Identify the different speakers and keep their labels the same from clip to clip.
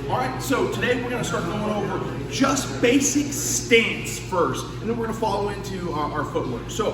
Speaker 1: All right, so today we're gonna start going over just basic stance first, and then we're gonna follow into our footwork. So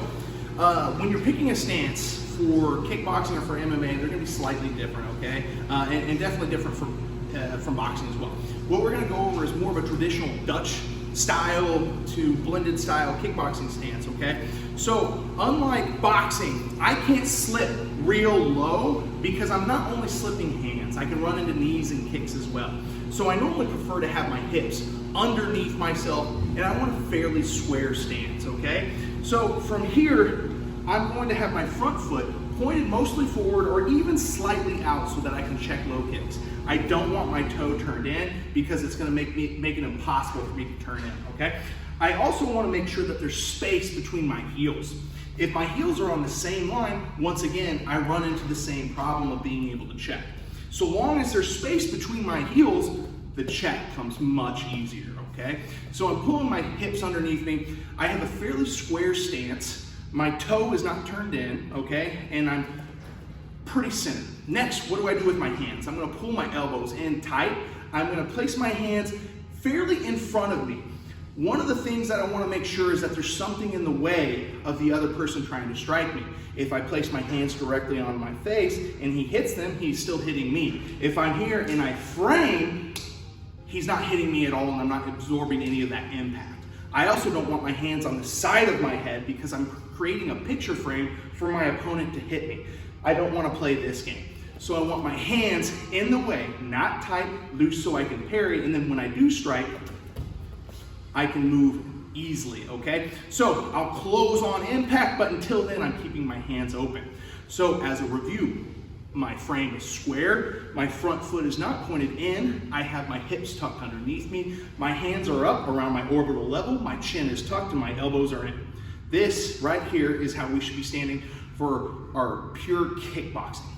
Speaker 1: when you're picking a stance for kickboxing or for MMA, they're gonna be slightly different, okay? And definitely different from boxing as well. What we're gonna go over is more of a traditional Dutch style to blended style kickboxing stance, okay? So unlike boxing, I can't slip real low because I'm not only slipping hands, I can run into knees and kicks as well. So I normally prefer to have my hips underneath myself, and I want a fairly square stance, okay? So from here, I'm going to have my front foot pointed mostly forward or even slightly out so that I can check low kicks. I don't want my toe turned in because it's gonna make it impossible for me to turn in, okay? I also wanna make sure that there's space between my heels. If my heels are on the same line, once again, I run into the same problem of being able to check. So long as there's space between my heels, the check comes much easier, okay? So I'm pulling my hips underneath me. I have a fairly square stance. My toe is not turned in, okay? And I'm pretty centered. Next, what do I do with my hands? I'm gonna pull my elbows in tight. I'm gonna place my hands fairly in front of me. One of the things that I wanna make sure is that there's something in the way of the other person trying to strike me. If I place my hands directly on my face and he hits them, he's still hitting me. If I'm here and I frame, he's not hitting me at all and I'm not absorbing any of that impact. I also don't want my hands on the side of my head because I'm creating a picture frame for my opponent to hit me. I don't want to play this game. So I want my hands in the way, not tight, loose so I can parry, and then when I do strike, I can move easily, okay? So I'll close on impact, but until then I'm keeping my hands open. So as a review, my frame is square, my front foot is not pointed in, I have my hips tucked underneath me, my hands are up around my orbital level, my chin is tucked and my elbows are in. This right here is how we should be standing for our pure kickboxing.